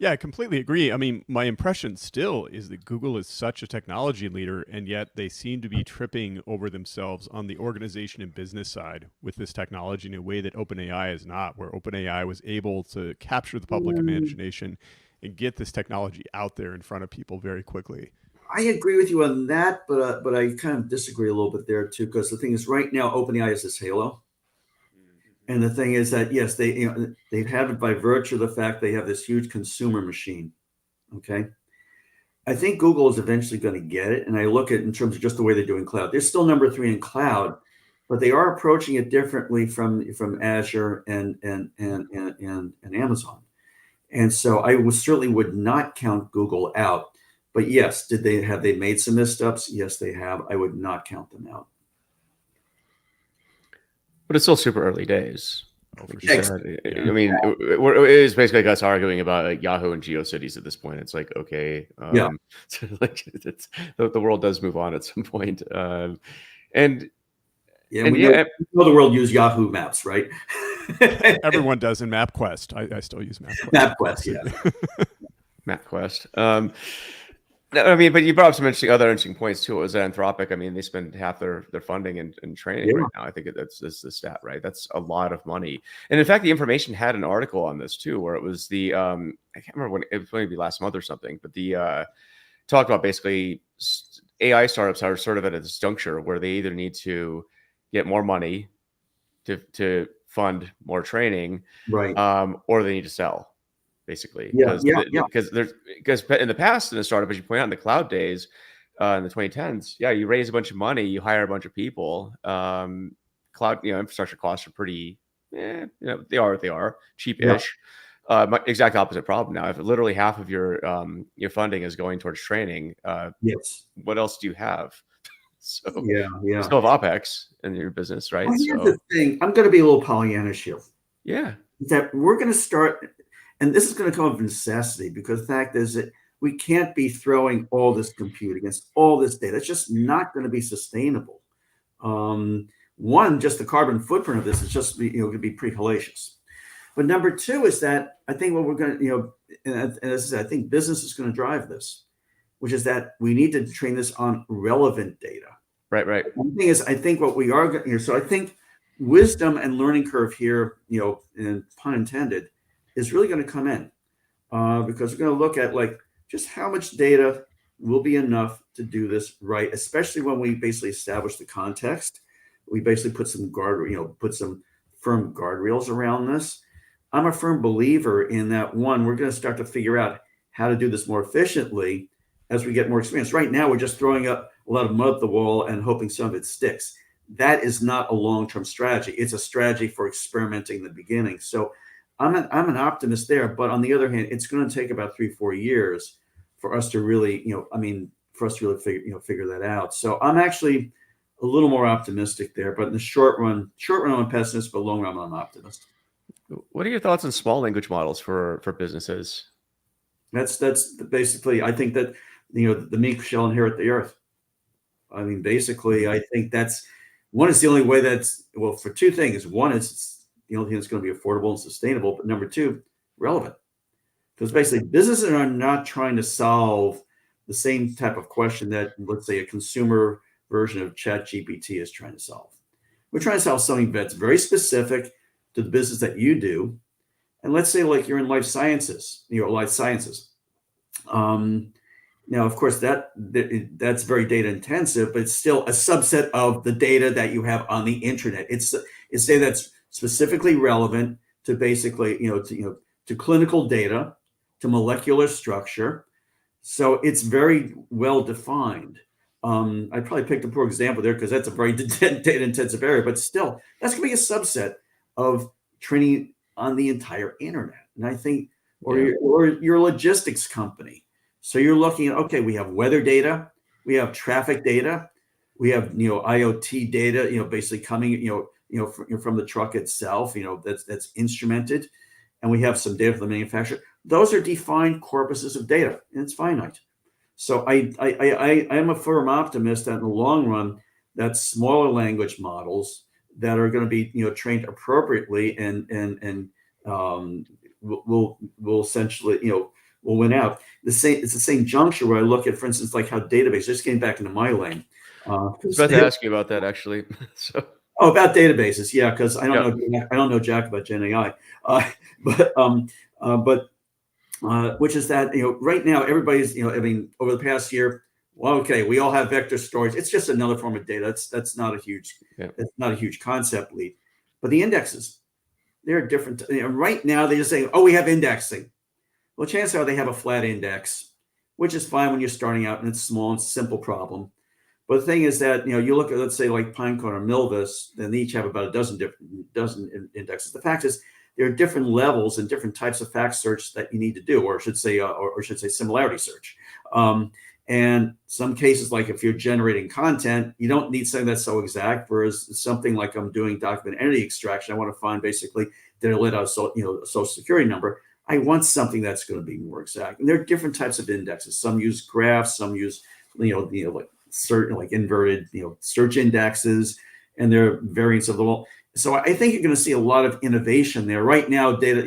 Yeah, I completely agree. My impression still is that Google is such a technology leader, and yet they seem to be tripping over themselves on the organization and business side with this technology in a way that OpenAI is not, where OpenAI was able to capture the public imagination and get this technology out there in front of people very quickly. I agree with you on that, but I kind of disagree a little bit there too, because the thing is, right now OpenAI is this halo. And the thing is that, yes, they have it by virtue of the fact they have this huge consumer machine. Okay. I think Google is eventually going to get it. And I look at, in terms of just the way they're doing cloud, they're still number 3 in cloud, but they are approaching it differently from Azure and Amazon. And so I certainly would not count Google out. But yes, have they made some missteps? Yes, they have. I would not count them out. But it's still super early days. Oh, for sure. It is basically like us arguing about like Yahoo and GeoCities at this point. It's like, okay, like the world does move on at some point. And Yeah, And we yeah, know the world use Yahoo Maps, right? Everyone does in MapQuest. I still use MapQuest. MapQuest, yeah. MapQuest. No, I mean, but you brought up some other interesting points too. It was Anthropic. I mean, they spend half their funding in training Yeah. right now. I think that's the stat, right? That's a lot of money. And in fact, the Information had an article on this too, where it was the I can't remember when it was, maybe last month or something, but the talked about basically AI startups are sort of at a juncture where they either need to get more money to fund more training, Right. or they need to sell, basically, Yeah, because yeah, yeah. because in the past, in the startup, as you point out, in the cloud days, in the 2010s, yeah, you raise a bunch of money, you hire a bunch of people. Cloud, infrastructure costs are pretty, they are what they are, cheap-ish. My exact opposite problem now. If literally half of your funding is going towards training, Yes. what else do you have? So Yeah, you yeah. still have OpEx in your business, right? Well, here's So the thing. I'm going to be a little Pollyannish here. yeah, That we're going to start, and this is going to come of necessity, because the fact is that we can't be throwing all this compute against all this data. It's just not going to be sustainable. One, just the carbon footprint of this is just going to be pretty hellacious. But number two is that I think what we're going to, and as I said, I think business is going to drive this, which is that we need to train this on relevant data. right. The thing is, I think what we are going, so I think wisdom and learning curve here, and pun intended, is really going to come in, because we're going to look at like just how much data will be enough to do this right, especially when we basically establish the context. We basically put some put some firm guardrails around this. I'm a firm believer in that. One, we're going to start to figure out how to do this more efficiently as we get more experience. Right now, we're just throwing up a lot of mud at the wall and hoping some of it sticks. That is not a long-term strategy. It's a strategy for experimenting in the beginning. So I'm an optimist there. But on the other hand, it's going to take about 3-4 years for us to really, figure that out. So I'm actually a little more optimistic there. But in the short run, I'm a pessimist, but long run, I'm an optimist. What are your thoughts on small language models for businesses? That's basically, I think that the meek shall inherit the earth. I mean, basically, I think that's one, is the only way that's, well, for two things. One is it's the only thing that's going to be affordable and sustainable, but number two, relevant. Because basically businesses are not trying to solve the same type of question that, let's say, a consumer version of ChatGPT is trying to solve. We're trying to solve something that's very specific to the business that you do. And let's say like you're in life sciences. Now, of course, that's very data intensive, but it's still a subset of the data that you have on the internet. It's data that's specifically relevant to basically, to clinical data, to molecular structure. So it's very well defined. I probably picked a poor example there because that's a very data intensive area, but still, that's going to be a subset of training on the entire internet. And I think, or you're a logistics company. So you're looking at, okay, we have weather data, we have traffic data, we have, IoT data, basically coming, from the truck itself, that's instrumented. And we have some data from the manufacturer. Those are defined corpuses of data, and it's finite. So I am a firm optimist that in the long run, that smaller language models that are going to be, trained appropriately and will essentially, will win out. It's the same juncture where I look at, for instance, like how database, just getting back into my lane. I was about to ask you about that, actually. So. Oh, about databases, yeah, because I don't know jack about Gen AI, but which is that, right now everybody's, over the past year, well, okay, we all have vector storage. It's just another form of data. That's not a huge concept leap. But the indexes, they're different. Right now they just say, oh, we have indexing. Well, chances are they have a flat index, which is fine when you're starting out and it's small and simple problem. But the thing is that, you look at, let's say, like Pinecone or Milvis, and they each have about a dozen indexes. The fact is, there are different levels and different types of fact search that you need to do, or should say similarity search. And some cases, like if you're generating content, you don't need something that's so exact. Whereas something like I'm doing document entity extraction, I want to find basically did I let out a social security number. I want something that's going to be more exact. And there are different types of indexes. Some use graphs, some use like certain like inverted search indexes, and their variants of the law. So I think you're going to see a lot of innovation there. Right now, data,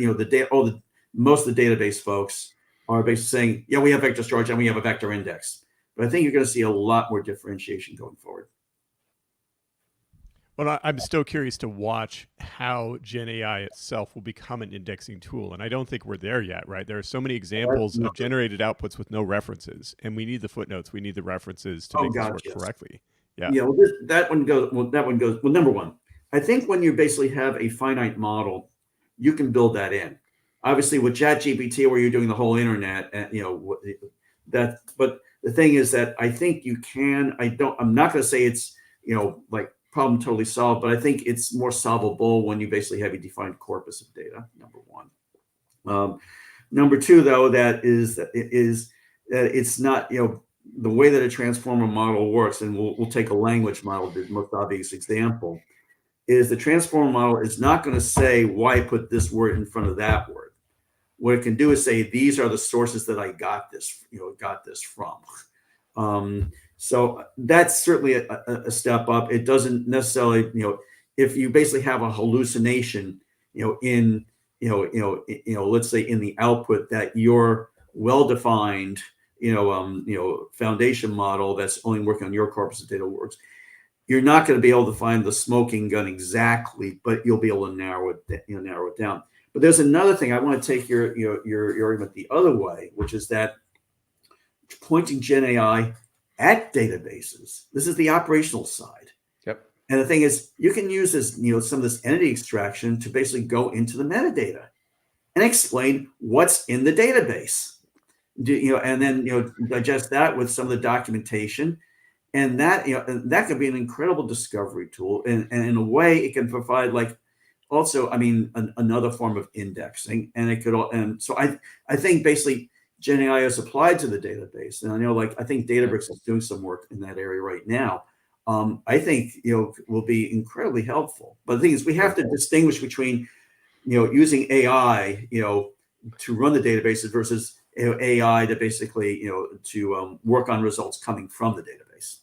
most of the database folks are basically saying, yeah, we have vector storage and we have a vector index. But I think you're going to see a lot more differentiation going forward. Well, I'm still curious to watch how Gen AI itself will become an indexing tool. And I don't think we're there yet, right? There are so many examples of generated outputs with no references, and we need the footnotes. We need the references to make this work correctly. Yeah. Yeah. Well, that one goes. Well, number one, I think when you basically have a finite model, you can build that in. Obviously, with ChatGPT, where you're doing the whole internet, and that. But the thing is that I think you can. I'm not going to say it's like problem totally solved, but I think it's more solvable when you basically have a defined corpus of data. Number one. Number two, though, that it's not the way that a transformer model works, and we'll take a language model, the most obvious example, is the transformer model is not going to say why I put this word in front of that word. What it can do is say, these are the sources that I got this from. So that's certainly a step up. It doesn't necessarily, if you basically have a hallucination, in let's say in the output that your well-defined foundation model that's only working on your corpus of data works, you're not going to be able to find the smoking gun exactly, but you'll be able to narrow it down. But there's another thing. I want to take your argument the other way, which is that pointing Gen AI at databases. This is the operational side. Yep. And the thing is, you can use this, some of this entity extraction to basically go into the metadata and explain what's in the database. And then digest that with some of the documentation, and that that could be an incredible discovery tool. And in a way, it can provide another form of indexing. And it could and so I think basically Gen AI is applied to the database, and I think Databricks is doing some work in that area right now. I think will be incredibly helpful. But the thing is, we have to distinguish between using AI to run the databases versus AI to basically to work on results coming from the database.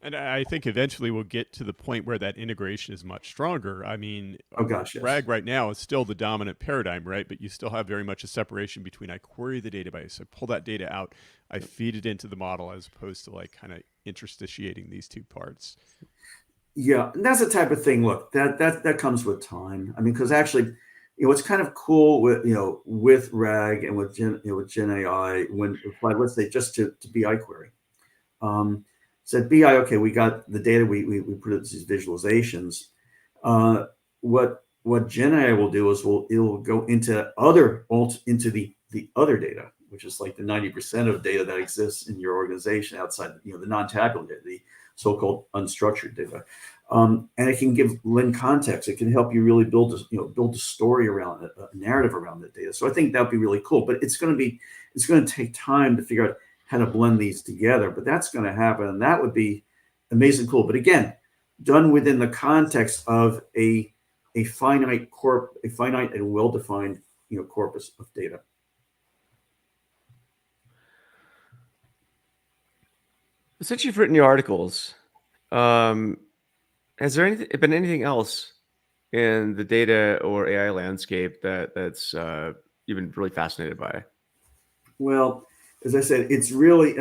And I think eventually we'll get to the point where that integration is much stronger. I mean, yes. RAG right now is still the dominant paradigm, right? But you still have very much a separation between I query the database, I pull that data out, I feed it into the model, as opposed to kind of interstitiating these two parts. Yeah, and that's the type of thing. Look, that comes with time. I mean, because actually, what's kind of cool with RAG and with Gen AI, when applied, let's say just to BI query. Said BI, okay, we got the data, we produce these visualizations. What Gen AI will do is it will go into the other data, which is like the 90% of data that exists in your organization outside the non-tabular data, the so-called unstructured data. And it can lend context. It can help you really build a story around it, a narrative around the data. So I think that'd be really cool. But it's going to take time to figure out how to blend these together. But that's going to happen, and that would be amazing cool. But again, done within the context of a finite and well-defined corpus of data. Since you've written your articles, has there been anything else in the data or AI landscape that's you've been really fascinated by? Well, as I said, it's really,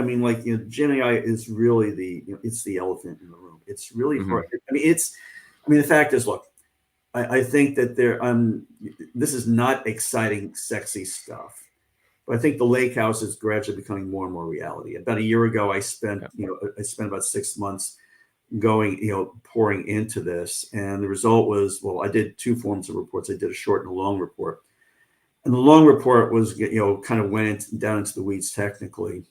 Gen AI is really it's the elephant in the room. It's really hard. The fact is, look, I think that this is not exciting, sexy stuff. But I think the Lakehouse is gradually becoming more and more reality. About a year ago, I spent about 6 months pouring into this. And the result was, I did two forms of reports. I did a short and a long report. And the long report was, kind of went down into the weeds technically.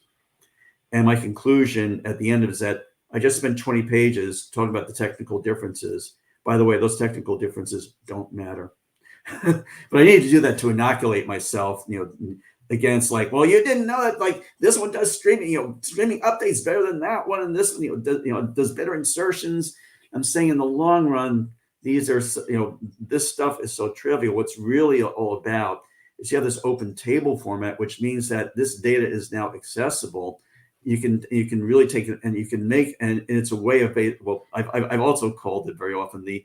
And my conclusion at the end of it is that I just spent 20 pages talking about the technical differences. By the way, those technical differences don't matter. But I needed to do that to inoculate myself, against you didn't know that this one does streaming, streaming updates better than that one, and this does better insertions. I'm saying in the long run, these are this stuff is so trivial. What's really all about is you have this open table format, which means that this data is now accessible, you can really take it and you can make, and it's a way of, well, I've also called it very often the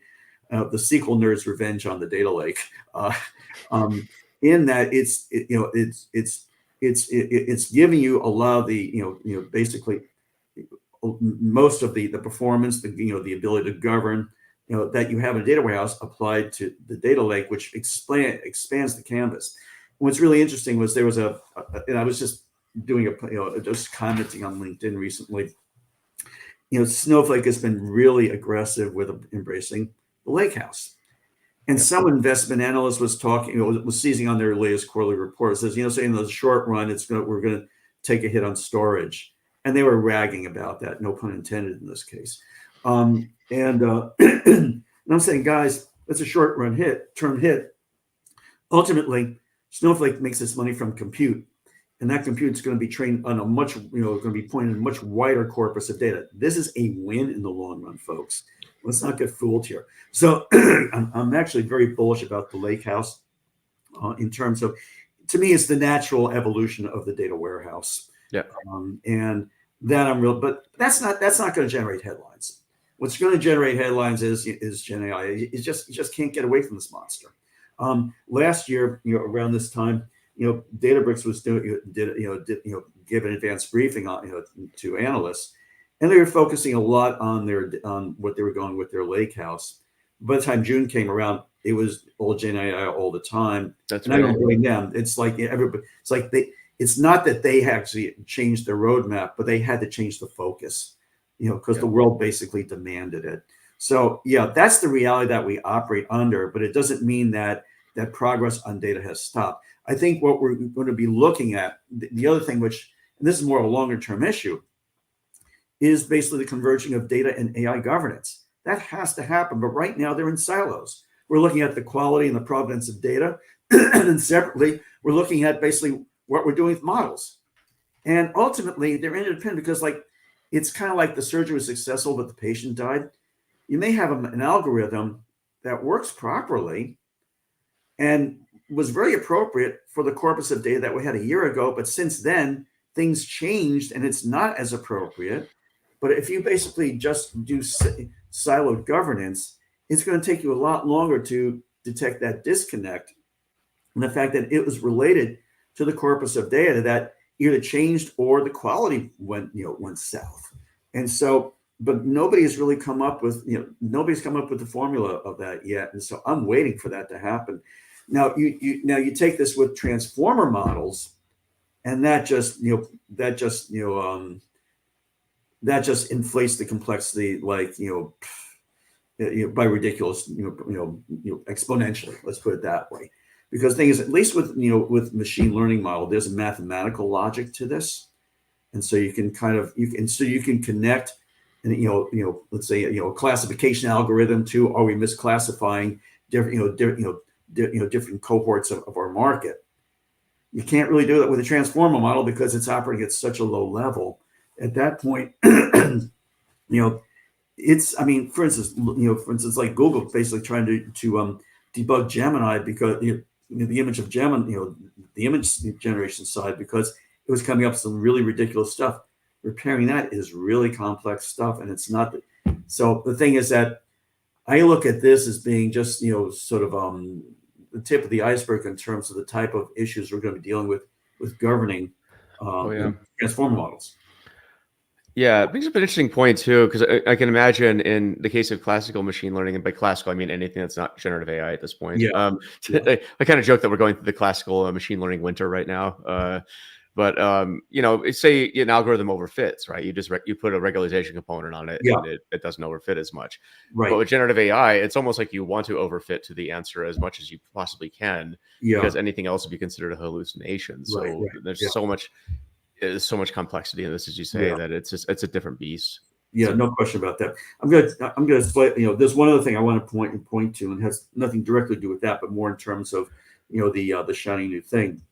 SQL nerd's revenge on the data lake, in that it's giving you a lot of the basically most of the performance, the ability to govern, that you have in a data warehouse applied to the data lake, which expands the canvas. What's really interesting was there was and I was just doing just commenting on LinkedIn recently. Snowflake has been really aggressive with embracing the Lakehouse. And some investment analyst was talking, was seizing on their latest quarterly report. It says, saying in the short run, we're going to take a hit on storage. And they were ragging about that, no pun intended in this case. And I'm saying, guys, that's a short run term hit. Ultimately, Snowflake makes its money from compute. And that compute is going to be trained on going to be pointed in a much wider corpus of data. This is a win in the long run, folks. Let's not get fooled here. So I'm actually very bullish about the Lakehouse in terms of, to me, it's the natural evolution of the data warehouse. Yeah. And that but that's not going to generate headlines. What's going to generate headlines is Gen AI. You just can't get away from this monster. Last year, around this time, Databricks was give an advanced briefing on, to analysts, and they were focusing a lot on what they were going with their Lakehouse. By the time June came around, it was all Gen AI all the time. That's right. I don't blame them. It's like everybody. It's like it's not that they actually changed their roadmap, but they had to change the focus, because the world basically demanded it. So that's the reality that we operate under. But it doesn't mean that progress on data has stopped. I think what we're going to be looking at, the other thing, and this is more of a longer term issue, is basically the converging of data and AI governance. That has to happen, but right now they're in silos. We're looking at the quality and the provenance of data, and then separately, we're looking at basically what we're doing with models. And ultimately, they're independent because, it's kind of like the surgery was successful, but the patient died. You may have an algorithm that works properly and was very appropriate for the corpus of data that we had a year ago, but since then, things changed and it's not as appropriate. But if you basically just do siloed governance, it's going to take you a lot longer to detect that disconnect and the fact that it was related to the corpus of data that either changed or the quality went south. And so, but nobody has really come up with, nobody's come up with the formula of that yet. And so I'm waiting for that to happen. Now you take this with transformer models, and that just inflates the complexity by ridiculous exponentially. Let's put it that way. Because the thing is, at least with machine learning model, there's a mathematical logic to this, and so you can connect, and let's say a classification algorithm to, are we misclassifying different cohorts of our market? You can't really do that with a transformer model because it's operating at such a low level. At that point, for instance, like Google basically trying to debug Gemini because the image of Gemini, the image generation side, because it was coming up with some really ridiculous stuff. Repairing that is really complex stuff, and it's not. So the thing is that I look at this as being just sort of the tip of the iceberg in terms of the type of issues we're going to be dealing with governing transformer models. Yeah, it brings up an interesting point too, because I can imagine in the case of classical machine learning, and by classical I mean anything that's not generative AI at this point. I kind of joke that we're going through the classical machine learning winter right now. But say an algorithm overfits, right? You put a regularization component on it, and it doesn't overfit as much. Right. But with generative AI, it's almost like you want to overfit to the answer as much as you possibly can, because anything else would be considered a hallucination. So there's so much. There's so much complexity in this, as you say, that it's a different beast. Yeah, no question about that. I'm gonna slightly, there's one other thing I want to point to, and has nothing directly to do with that, but more in terms of the shiny new thing.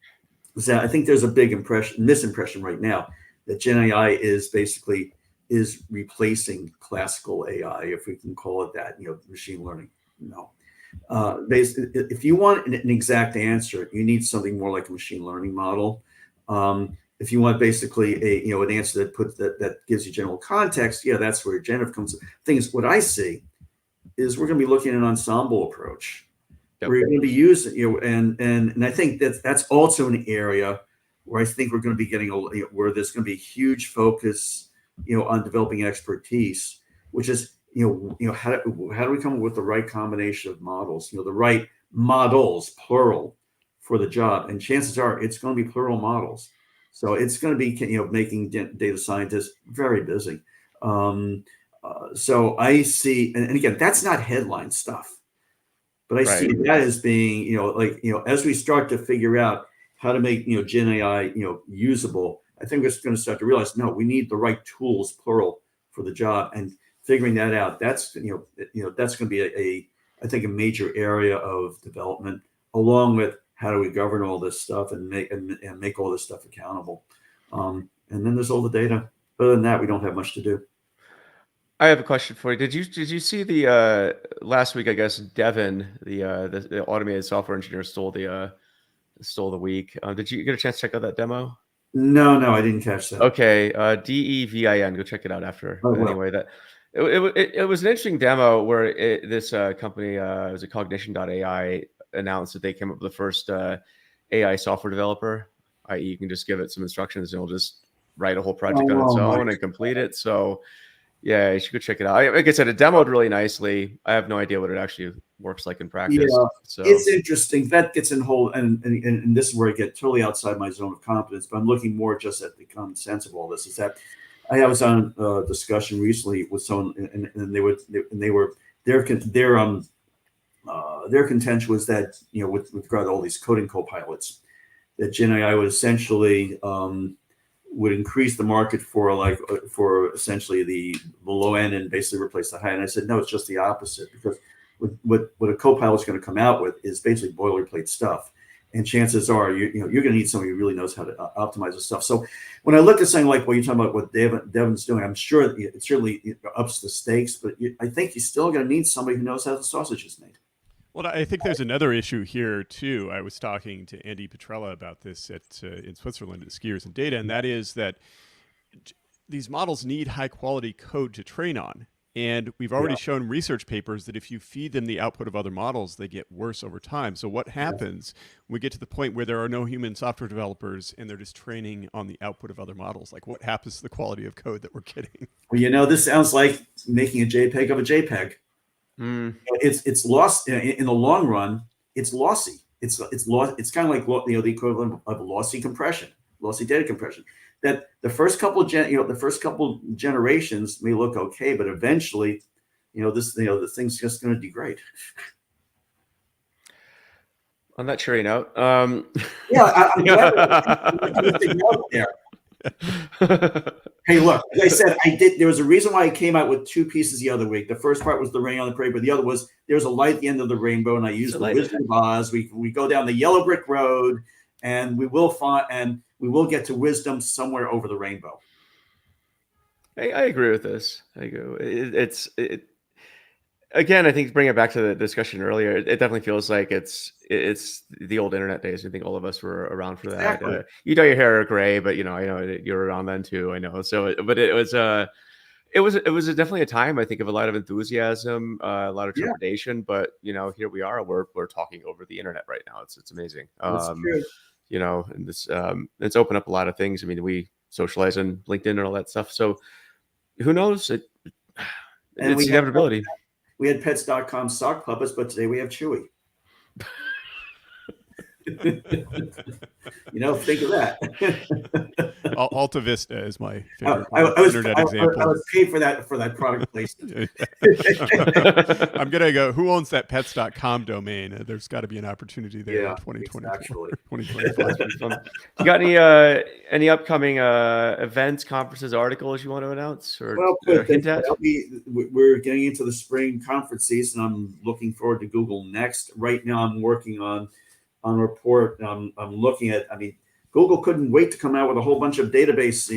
Is that I think there's a big misimpression right now that Gen AI is replacing classical AI, if we can call it that, machine learning. No. If you want an exact answer, you need something more like a machine learning model. if you want basically an answer that gives you general context, yeah, that's where generative comes. Things what I see is we're going to be looking at an ensemble approach. Yep. We're going to be using, and I think that's also an area where I think we're going to be getting where there's going to be a huge focus, on developing expertise, which is, how do we come up with the right combination of models, the right models, plural, for the job, and chances are it's going to be plural models. So it's going to be, making data scientists very busy. So I see, and again, that's not headline stuff, but I see that as being, as we start to figure out how to make, Gen AI, usable, I think we're going to start to realize, no, we need the right tools, plural, for the job, and figuring that out. That's, that's going to be I think a major area of development, along with how do we govern all this stuff and make all this stuff accountable. And then there's all the data. Other than that, we don't have much to do. I have a question for you. Did you see the last week? I guess Devin, the automated software engineer, stole the week. Did you get a chance to check out that demo? No, I didn't catch that. Okay, DEVIN. Go check it out after. Oh, well. Anyway, that it was an interesting demo where this company, it was a Cognition.ai, announced that they came up with the first AI software developer. I.e., you can just give it some instructions and it'll just write a whole project on its own and complete it. So, yeah, you should go check it out. Like I said, it demoed really nicely. I have no idea what it actually works like in practice. Yeah, so it's interesting. That gets in whole, and this is where I get totally outside my zone of competence. But I'm looking more just at the common sense of all this. Is that I was on a discussion recently with someone, and their contention was that, with regard to all these coding co-pilots, that Gen AI would essentially would increase the market for essentially the low end and basically replace the high end. I said, no, it's just the opposite, because what a co-pilot is going to come out with is basically boilerplate stuff. And chances are you're going to need somebody who really knows how to optimize this stuff. So when I look at something like what you're talking about, what Devin's doing, I'm sure it certainly ups the stakes, but I think you're still going to need somebody who knows how the sausage is made. Well, I think there's another issue here too. I was talking to Andy Petrella about this in Switzerland at Skiers and Data, and that is that these models need high quality code to train on. And we've already shown research papers that if you feed them the output of other models, they get worse over time. So what happens when we get to the point where there are no human software developers and they're just training on the output of other models? Like, what happens to the quality of code that we're getting? Well, this sounds like making a JPEG of a JPEG. It's lost in the long run. It's lossy. It's kind of like the equivalent of lossy compression, lossy data compression. That the first couple generations may look okay, but eventually, the thing's just going to degrade. On that cheery note, yeah, I'm glad there. Hey, look, like I said, there was a reason why I came out with two pieces the other week. The first part was the rain on the parade, but the other was there's a light at the end of the rainbow, and I used the Wizard of Oz. We go down the yellow brick road, and we will get to wisdom somewhere over the rainbow. I agree with this. Again, I think bring it back to the discussion earlier. It definitely feels like it's the old internet days. I think all of us were around for Exactly. that. You dye your hair gray, but I know you're around then too. I know. So, but it was definitely a time, I think, of a lot of enthusiasm, a lot of trepidation. But here we are. We're talking over the internet right now. It's amazing. That's true. And this it's opened up a lot of things. I mean, we socialize on LinkedIn and all that stuff. So who knows? It's inevitability. We had pets.com sock puppets, but today we have Chewy. Think of that. Alta Vista is my favorite internet example. I was paid for that product placement. I'm gonna go. Who owns that pets.com domain? There's got to be an opportunity there in 2024. 2025. You got any upcoming events, conferences, articles you want to announce or hint at? We're getting into the spring conference season. I'm looking forward to Google Next. Right now, I'm working on a report. I'm looking at. Google couldn't wait to come out with a whole bunch of database,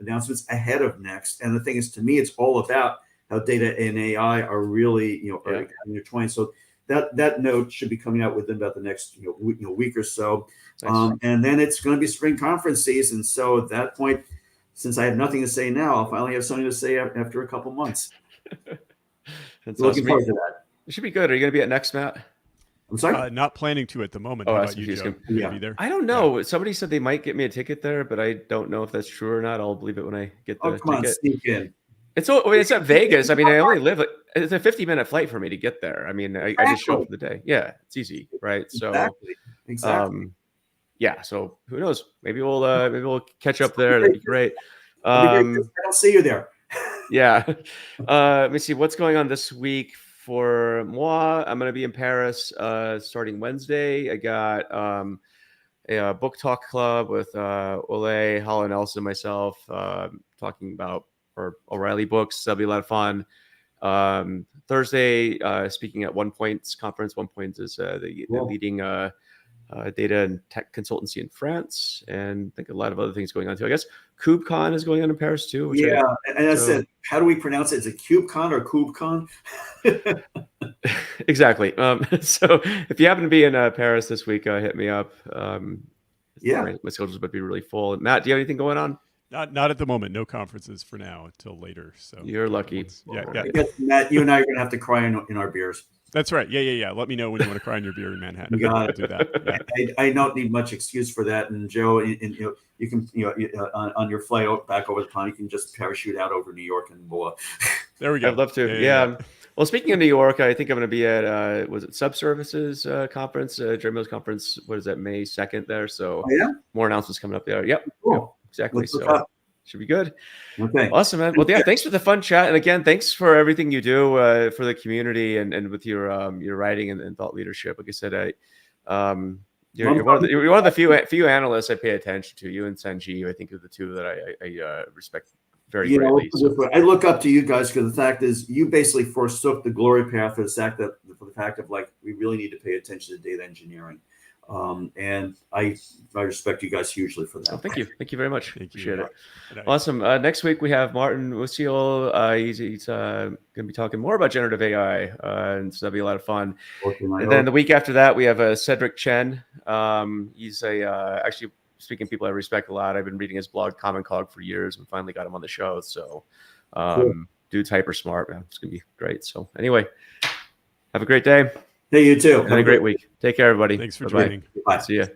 announcements ahead of Next. And the thing is, to me, it's all about how data and AI are really, are intertwined. So that note should be coming out within about the next week or so. Nice. And then it's going to be spring conference season. So at that point, since I have nothing to say now, I'll finally have something to say after a couple months. That's Looking awesome. forward to that. It should be good. Are you going to be at Next, Matt? I'm sorry? Not planning to at the moment. Oh, How that's about you, Joe? confusing. You Yeah. gonna be there? I don't know. Somebody said they might get me a ticket there, but I don't know if that's true or not. I'll believe it when I get the Oh, come on, ticket. sneak in. It's at Vegas. I mean, I only live. It's a 50-minute flight for me to get there. I mean, I just show up for the day. Yeah, it's easy, right? So, Exactly. yeah. So who knows? Maybe we'll catch up there. That'd be great. It'll be great. I'll see you there. Yeah. Let me see what's going on this week for moi. I'm going to be in Paris starting Wednesday. I got a book talk club with Ole, Holland Nelson, myself, talking about our O'Reilly books. That'll be a lot of fun. Thursday, speaking at One Point's conference. One Point is the leading data and tech consultancy in France, and I think a lot of other things going on too. I guess KubeCon is going on in Paris too. And I said, how do we pronounce it? Is it CubeCon or KubeCon? Exactly. So if you happen to be in Paris this week, hit me up. My schedule's about to be really full. Matt, do you have anything going on? Not at the moment. No conferences for now until later. So you're lucky. Yeah. I guess, Matt, you and I are going to have to cry in our beers. That's right. Yeah. Let me know when you want to cry in your beer in Manhattan. I'll do that. Yeah. I don't need much excuse for that. And Joe, and you can on your flight back over the pond, you can just parachute out over New York and we'll. There we go. I'd love to. Yeah. Well, speaking of New York, I think I'm going to be at was it Subservices conference, Jeremy's conference. What is that? May 2nd there. So more announcements coming up there. Yep. Cool. Yep, exactly. So should be good. Okay. Awesome, man. Well, yeah, thanks for the fun chat. And again, thanks for everything you do for the community and with your writing and thought leadership. Like I said, you're one of the few analysts I pay attention to. You and Sanjeev, I think, are the two that I respect very greatly. I look up to you guys because the fact is you basically forsook the glory path for the fact of like we really need to pay attention to data engineering. And I respect you guys hugely for that. Oh, thank you very much. Appreciate it. Good night. Awesome. Next week we have Martin Usiel. He's going to be talking more about generative AI, and so that'll be a lot of fun. And then the week after that we have Cedric Chen. He's actually, speaking of people I respect a lot, I've been reading his blog Common Cog for years, and finally got him on the show. So, dude's hyper smart, man. It's gonna be great. So, anyway, have a great day. Hey, you too. Have a great week. Take care, everybody. Thanks for joining. Bye. See ya.